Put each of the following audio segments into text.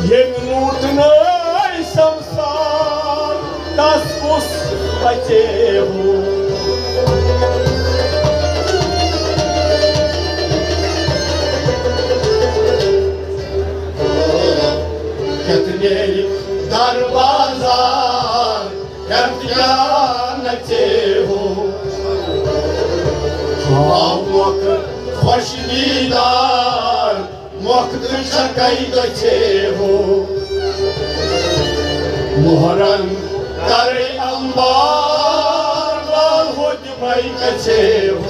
Yen lūtnai samsar tas kus pacehu Ketnei darbazar Kertiyanathu Havlok khoşdidar Muqtır çakaydachehu Muharan Tare ambar Lal hujmai kachehu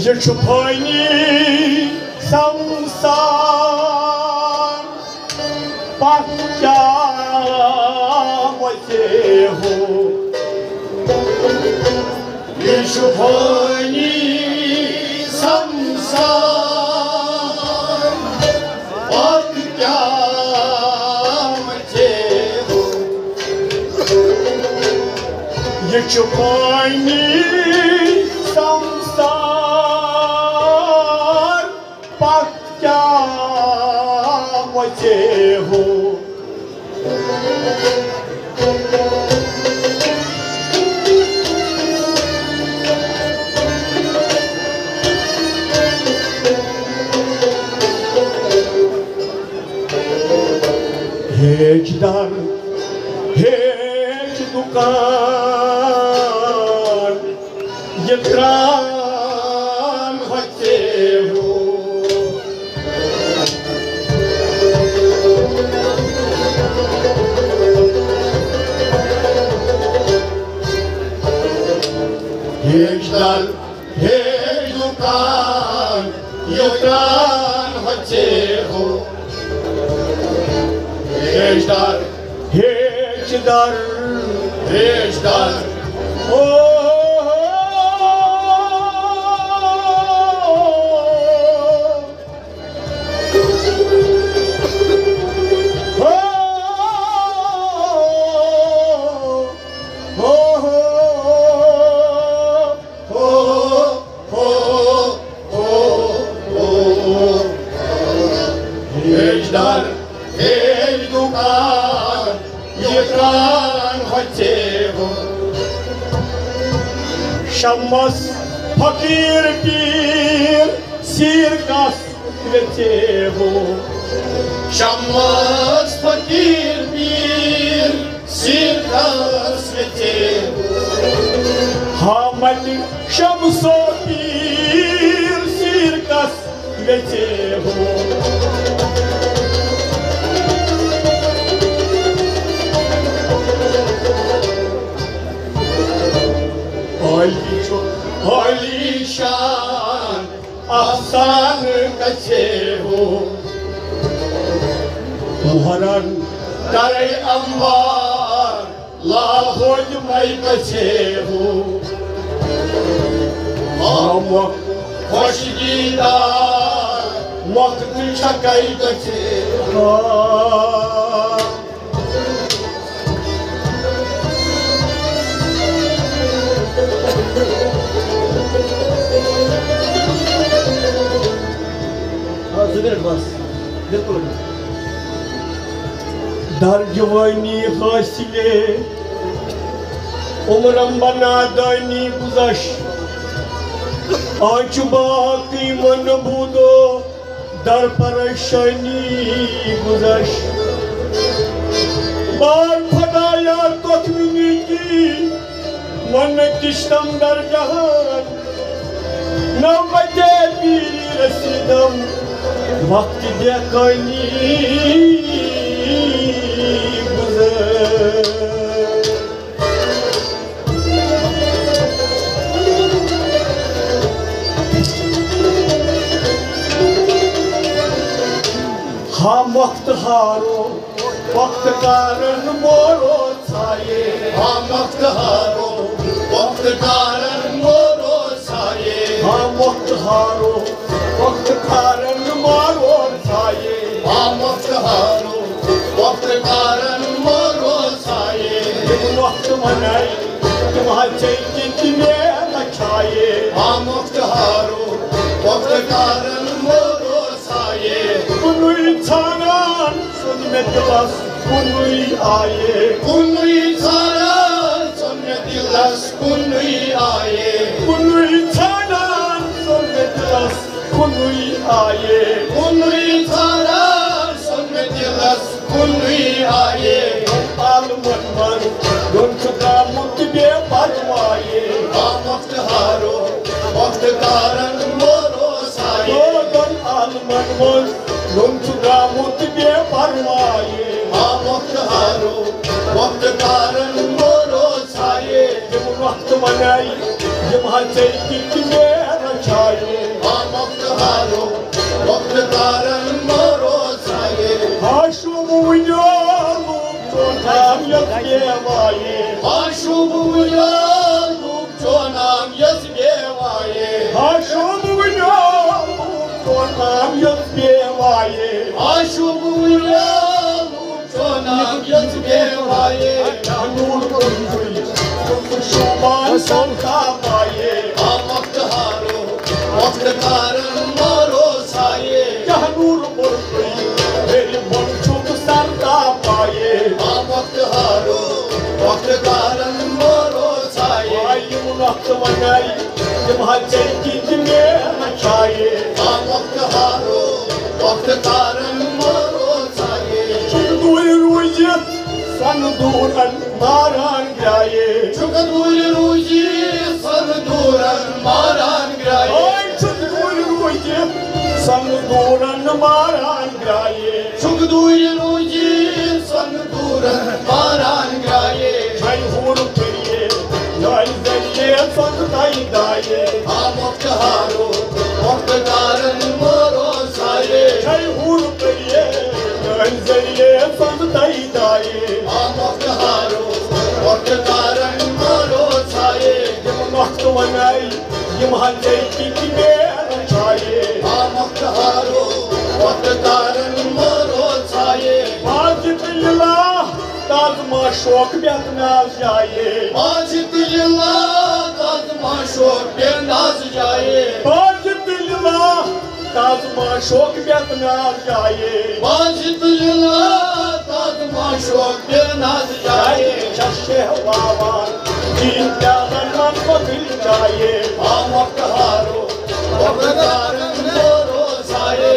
Ye çupayni samsar pakya vachehu Ye çupayni samsar pakya vachehu Ye çupayni samsar pakya vachehu Hech dar hech dukan yetran vachehu Hech dar hech dukan yetran vachehu Hech dar Şammas fakir bir sirkas vechehu Şammas fakir bir sirkas vechehu Hamal şamso bir sirkas vechehu Alişan ahsan kachehu Muharan Tare ambar Lal hujmai kachehu Hamak khoşdidar Muqtır çakaydachehu Dar jawani hasile umram bana dani guzaş Aç baki man budo dar parashani guzaş Bar fadaya tatmini ki man kishtam dar jahan Navbate bir rasidam वक्त देखनी गुजर हम वक्त हारो वक्त कारण मोरो छाये हम वक्त हारो वक्त कारण मोरो छाये हम वक्त हारो वक्त कारण मोरो छाये हम वक्त हारो वक्त कारण मोरो छाये तुम वक्त मनाई तुम हचे में नछाये हम वक्त हारो वक्त कारण मोरो छाये कुनुई छानान सुन में दिलस कुनुई आए कुनुई छानान सुन में दिलस कुनुई आए कुनुई छानान सुन में दिलस कुनुई आए कुनुई छानान सुन में दिलस कुनुई आए आलमन मन दुख का मुक्ति बे परवाए हम वक्त हारो वक्त कारण मोरो छाये आलमन मन दुख का मुक्ति बे परवाए हम वक्त हारो वक्त कारण मोरो छाये जब वक्त मनाई जब हचे में रचाए हम वक्त हारो वक्त कारण मोरो छाये हाशु मुझो नाम यस्वाए हाशु मुझो नाम यस्वाए हाशु मुझो नाम यस्वाए हाशु मुझो नाम यस्वाए शुभान संता पाए हम वक्त हारो वक्त कारण मोरो छाये जहनूर मुर्गी मेरी बंशुक सरता पाए हम वक्त हारो वक्त कारण मोरो छाये आयु वक्त मनाई जब हचे में नचाए हम वक्त हारो वक्त कारण मोरो छाये दूर रुजित सन दूरन मारान जाए चुक दूर रूजी सन दूरन मारान ग्राये दूर रुजित सन दूरन मारान जाए चुक दूर रूजी सन दूरन मारान ग्राये जय होर प्रिय जय जय सन ताई दाए हम वक्त हारो वक्त कारण मोरो छाये जय होर प्रिय जय जय सन ताई दाए हम वक्त हारो वक्त कारण मोरो छाये जब वक्त मनाई यम हजे की में छाए हम वक्त हारो वक्त कारण मोरो छाये आज दिला ताजमा शोक बेतनाल जाए आज दिला ताजमा शोक बेंदाज जाए आज दिला ताजमा शोक बेतनाल जाए आज दिला ताजमा शोक बेंदाज जाए शहवावान दीन त्यागन मन को दिल जाए हम वक्त हारो वक्त कारण मोरो छाये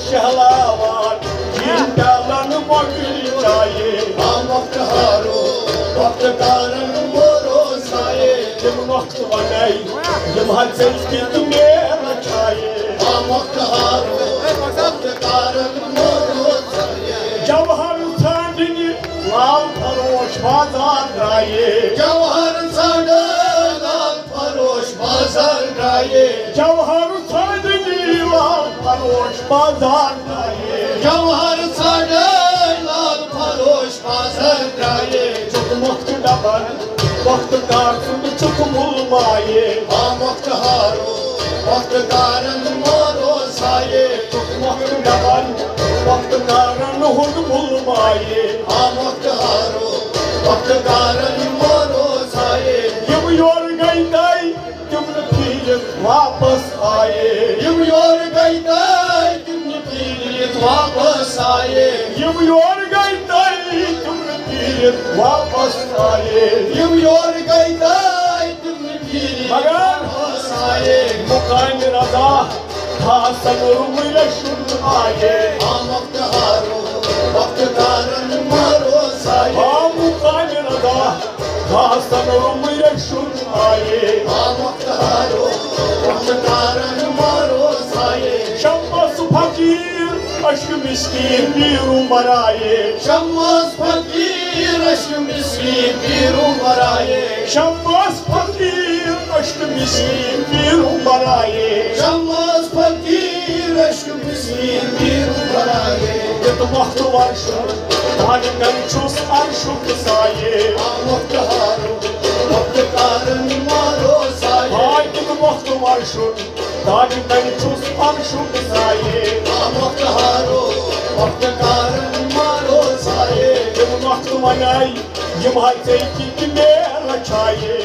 शहवावान दीन त्यागन को दिल जाए हम वक्त हारो वक्त कारण मोरो छाये जब वक्त बनाई जब हजे की में रचाए हम वक्त हारो वक्त कारण मोरो छाये जवाहर सांडनी लाल फरोश बाजार ड्राए जवाहर साडे लाल फरोश बाजार ड्राये जवाहर सांडनी लाल फरोश बाजार ड्राए जवाहर साडे लाल फरोश बाजार ड्राये चुक वक्त डबन वक्त कार सुन चुक मुलमाए हम वक्त हारो वक्त कारण मोरो छाये चुक वक्त डबन वक्त कारण हुन मुलमाए हम वक्त हारो वक्त कारण मोरो छाये यम योर गई दाई तुम फिर वापस आए यम योर गई दाई तुम फिर वापस आए यम योर गई दाई तुम फिर वापस आए यम योर गई दाई तुम फिर मगर वापस आए मुकान रजा खासन रुमिल शुद्ध आए हम वक्त हारो वक्त कारण मोरो छाये मुकान रजा खासन रुमिल शुद्ध आए हम वक्त हारो वक्त कारण मोरो छाये शम्स फकीर अश्क मिस्कीन बीरू मराए शम्मस फकीर अश्क मिस्कीन बीरू मराए शम्मस फकीर अश्क मिस्कीन बीरू मराए शम्मस फकीर अश्क मिस्कीन बीरू मराए यत वक्त वर्ष ताजगन छुस अर्शुक साये वक्त हारो वक्त कारण मारो साये हाय यत वक्त वर्ष ताजगन छुस अर्शुक साये वक्त हारो वक्त कारण मारो साये यम वक्त वनाई यम हाय कि मेरा छाये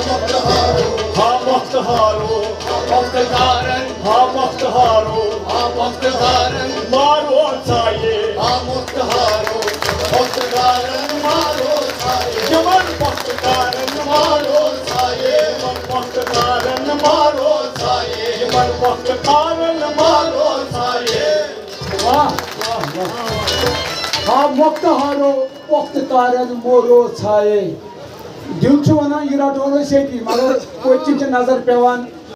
वक्त हारो हा वक्त हारो वक्त कारण हा वक्त हारो वक्त कारण मारो छाये वक्त हारो वक्त कारण मारो साये यमन वक्त कारण मारो साये यमन वक्त कारण मारो साये यमन वक्त कारण मारो साये वाह वाह वाह हाँ वक्त हारो वक्त कारण मोरो छाये दिल छु वनान यह रटो मगर कोई नजर पेवान